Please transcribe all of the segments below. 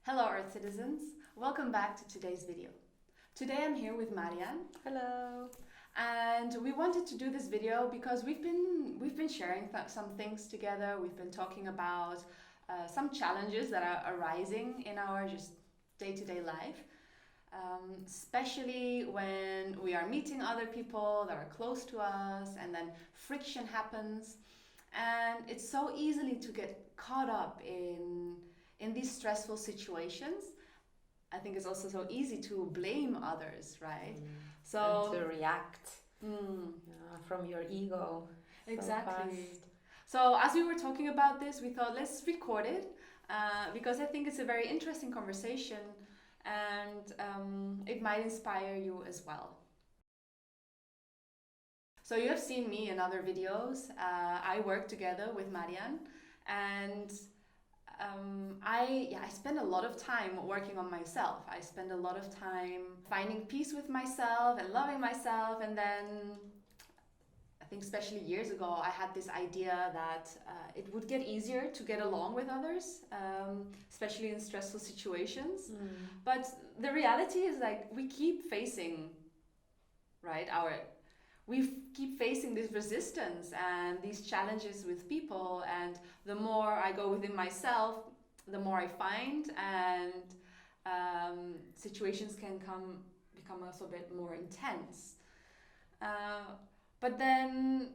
Hello Earth citizens, welcome back to today's video. Today I'm here with Marianne. Hello. And we wanted to do this video because we've been sharing some things together. We've been talking about some challenges that are arising in our just day-to-day life, especially when we are meeting other people that are close to us and then friction happens. And it's so easily to get caught up in these stressful situations. I think it's also so easy to blame others, right? And So to react mm, from your ego so exactly. fast. So as we were talking about this, we thought let's record it because I think it's a very interesting conversation and it might inspire you as well. So you have seen me in other videos. I work together with Marianne, and I spend a lot of time working on myself. I spend a lot of time finding peace with myself and loving myself. And then I think, especially years ago, I had this idea that it would get easier to get along with others, especially in stressful situations. But the reality is, like, we keep facing, right, we keep facing this resistance and these challenges with people, and the more I go within myself, the more I find, and situations can become also a bit more intense. But then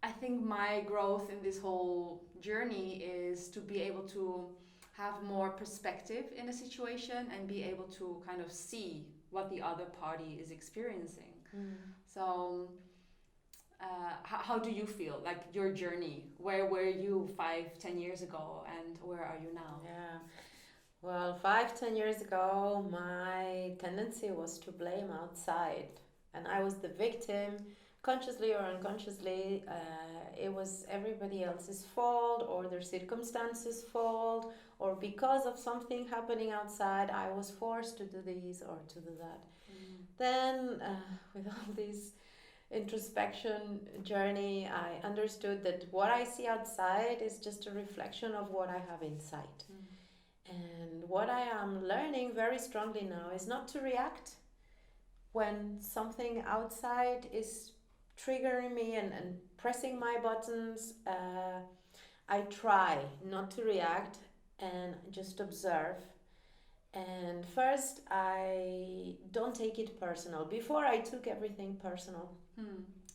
I think my growth in this whole journey is to be able to have more perspective in a situation and be able to kind of see what the other party is experiencing. So, how do you feel? Like your journey? Where were you 5, 10 years ago, and where are you now? Yeah. Well, 5, 10 years ago, my tendency was to blame outside, and I was the victim, consciously or unconsciously. It was everybody else's fault, or their circumstances' fault, or because of something happening outside, I was forced to do this or to do that. Then, with all this introspection journey, I understood that what I see outside is just a reflection of what I have inside. And what I am learning very strongly now is not to react when something outside is triggering me and pressing my buttons. I try not to react and just observe. And first, I don't take it personal. Before, I took everything personal.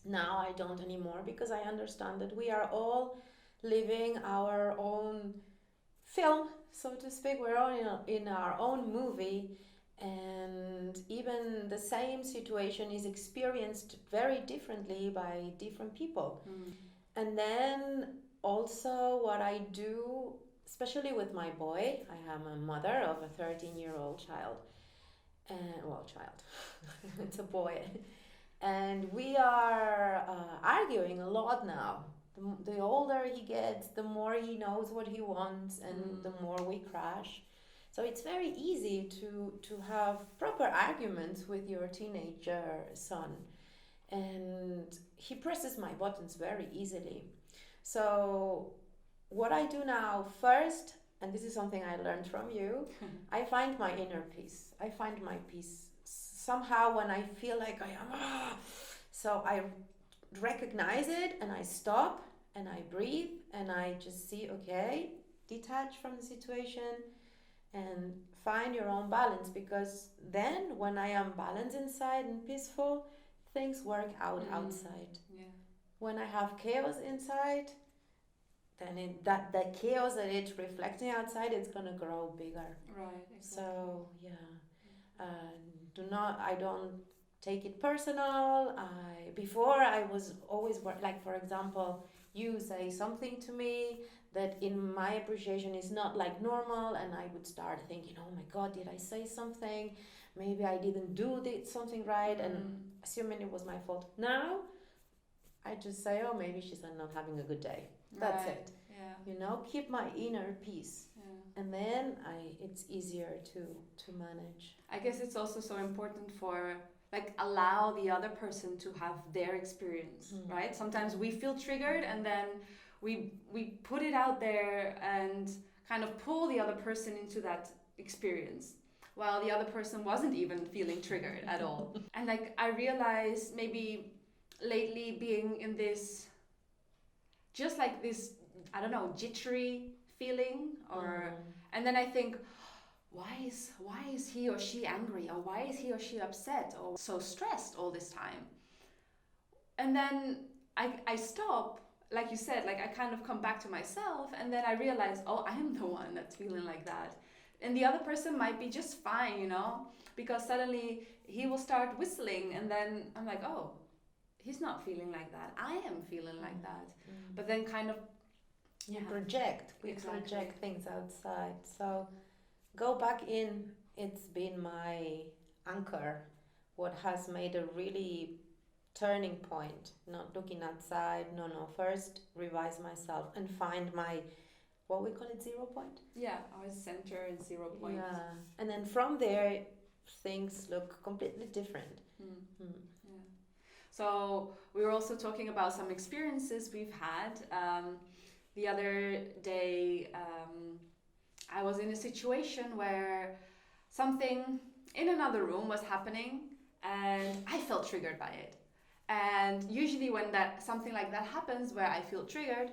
Now I don't anymore, because I understand that we are all living our own film, so to speak. We're all in our own movie, and even the same situation is experienced very differently by different people. And then also, what I do, especially with my boy, I am a mother of a 13-year-old child. Child, it's a boy. And we are arguing a lot now. The older he gets, the more he knows what he wants, and the more we crash. So it's very easy to have proper arguments with your teenager son. And he presses my buttons very easily. So what I do now first, and this is something I learned from you, I find my inner peace. I find my peace somehow when I feel like I am. So I recognize it and I stop and I breathe and I just see, okay, detach from the situation and find your own balance, because then when I am balanced inside and peaceful, things work out outside. Yeah. When I have chaos inside, then that chaos that it's reflecting outside, it's gonna grow bigger. Right. Exactly. So yeah, I don't take it personal. Before I was always like, for example, you say something to me that in my appreciation is not like normal, and I would start thinking, oh my god, did I say something? Maybe I didn't do something right, and assuming it was my fault. Now I just say, oh, maybe she's not having a good day. That's Right. it. Yeah. Keep my inner peace. Yeah. And then it's easier to manage. I guess it's also so important for, like, allow the other person to have their experience, right? Sometimes we feel triggered and then we put it out there and kind of pull the other person into that experience, while the other person wasn't even feeling triggered at all. And like I realized maybe lately being in this, just like this, I don't know, jittery feeling, or and then I think, why is he or she angry, or why is he or she upset or so stressed all this time? And then I stop, like you said, like I kind of come back to myself, and then I realize, oh, I'm the one that's feeling like that. And the other person might be just fine, you know, because suddenly he will start whistling, and then I'm like, oh, he's not feeling like that. I am feeling like that. But then kind of, We Exactly. project things outside. So go back in. It's been my anchor, what has made a really turning point. Not looking outside. No. First, revise myself and find my, what we call it, 0 point. yeah, our center and 0 point. Yeah, and then from there, things look completely different. Yeah. So we were also talking about some experiences we've had. The other day, I was in a situation where something in another room was happening, and I felt triggered by it. And usually when something like that happens, where I feel triggered,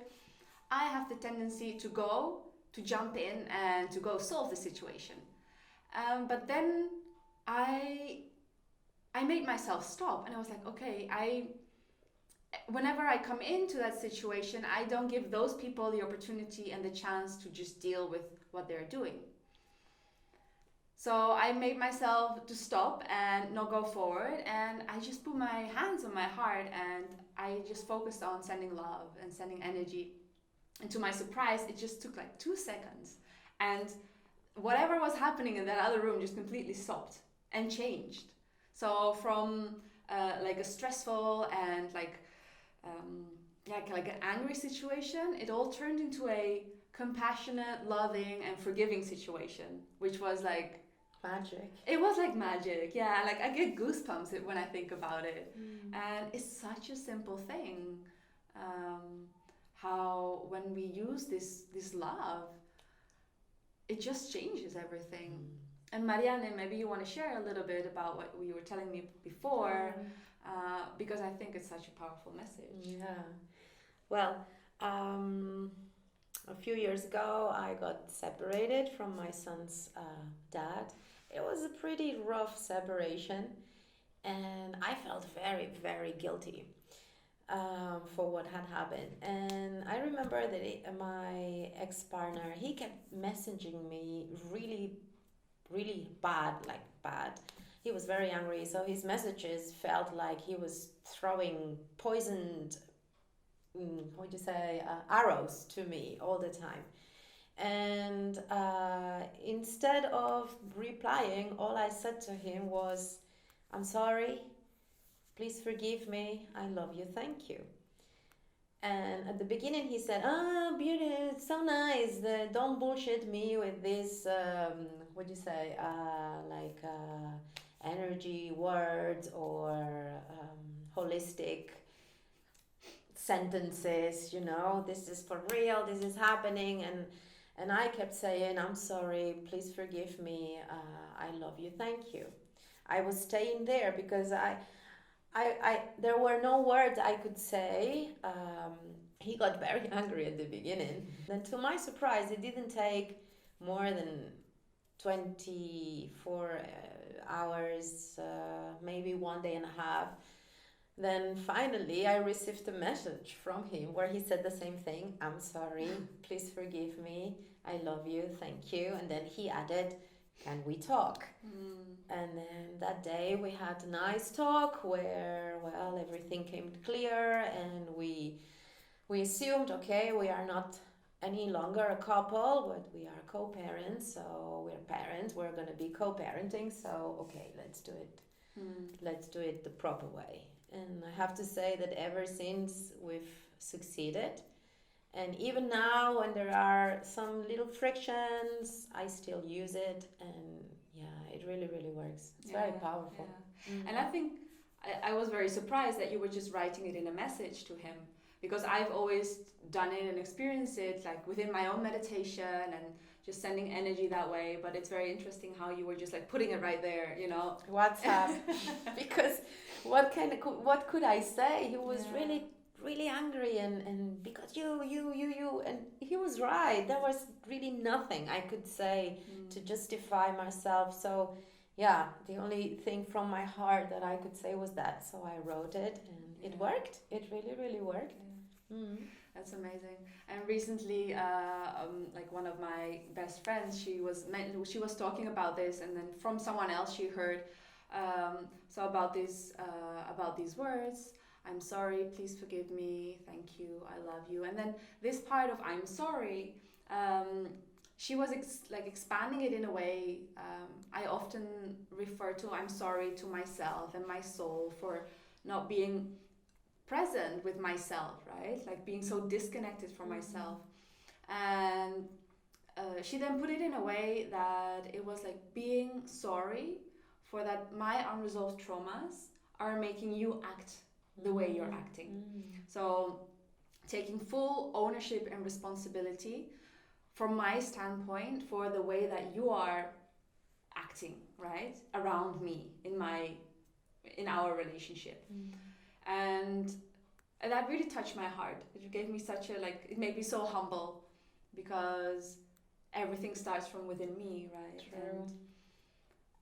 I have the tendency to jump in and to go solve the situation. But then I made myself stop, and I was like, okay, whenever I come into that situation, I don't give those people the opportunity and the chance to just deal with what they're doing. So I made myself to stop and not go forward, and I just put my hands on my heart, and I just focused on sending love and sending energy. And to my surprise, it just took like 2 seconds, and whatever was happening in that other room just completely stopped and changed. So from like a stressful and like an angry situation, it all turned into a compassionate, loving, and forgiving situation, which was like magic. It was like magic, yeah. Like I get goosebumps when I think about it, and it's such a simple thing. How when we use this love, it just changes everything. And Marianne, maybe you want to share a little bit about what you were telling me before, because I think it's such a powerful message. Yeah. Well, a few years ago, I got separated from my son's dad. It was a pretty rough separation, and I felt very, very guilty for what had happened. And I remember that my ex-partner, he kept messaging me really, really bad. He was very angry, so his messages felt like he was throwing poisoned, arrows to me all the time. And instead of replying, all I said to him was, I'm sorry, please forgive me, I love you, thank you. And at the beginning he said, beauty, it's so nice, don't bullshit me with this, energy words or holistic sentences, this is for real, this is happening. And I kept saying, I'm sorry, please forgive me, I love you, thank you. I was staying there because I there were no words I could say. He got very angry at the beginning. Then to my surprise, it didn't take more than 24 hours, maybe 1 day and a half. Then finally I received a message from him where he said the same thing. I'm sorry, please forgive me, I love you, thank you. And then he added, can we talk? And then that day we had a nice talk where, well, everything came clear, and we assumed, okay, we are not any longer a couple, but we are co-parents, so we're parents, we're going to be co-parenting, so okay, let's do it. Let's do it the proper way. And I have to say that ever since we've succeeded, and even now when there are some little frictions, I still use it, and yeah, it really, really works. It's very powerful. Yeah. And I think I was very surprised that you were just writing it in a message to him, because I've always done it and experienced it like within my own meditation and just sending energy that way. But it's very interesting how you were just like putting it right there, you know. WhatsApp. Because what could I say? He was really angry and because you and he was right. There was really nothing I could say to justify myself. So yeah, the only thing from my heart that I could say was that. So I wrote it and it worked. It really worked. That's amazing. And recently, like one of my best friends, she was talking about this, and then from someone else she heard so about these words. I'm sorry, please forgive me, thank you, I love you. And then this part of I'm sorry, she was expanding it in a way. I often refer to I'm sorry to myself and my soul for not being present with myself, right? Like being so disconnected from myself. And she then put it in a way that it was like being sorry for that my unresolved traumas are making you act the way you're acting. So taking full ownership and responsibility from my standpoint for the way that you are acting, right, around me in our relationship. And that really touched my heart. It gave me such a it made me so humble, because everything starts from within me, right? True.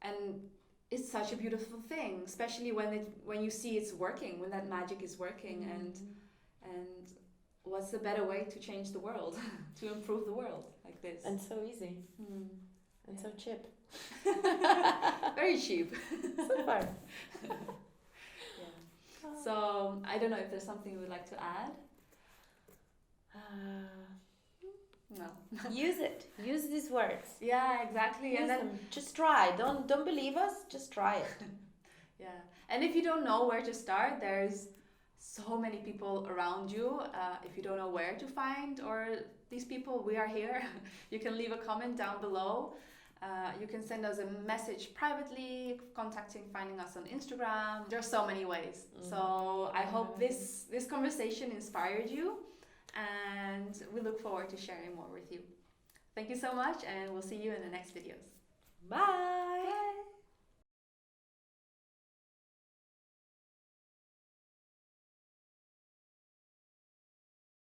And it's such a beautiful thing, especially when you see it's working, when that magic is working. And what's the better way to change the world, to improve the world like this? And so easy. And so cheap. Very cheap. Super. So I don't know if there's something you would like to add. No. Use it. Use these words. Yeah, exactly. Use and then them. Just try. Don't believe us. Just try it. Yeah. And if you don't know where to start, there's so many people around you. If you don't know where to find or these people, we are here. You can leave a comment down below. You can send us a message privately, finding us on Instagram. There's so many ways. So I hope this conversation inspired you, and we look forward to sharing more with you. Thank you so much, and we'll see you in the next videos. Bye. Bye.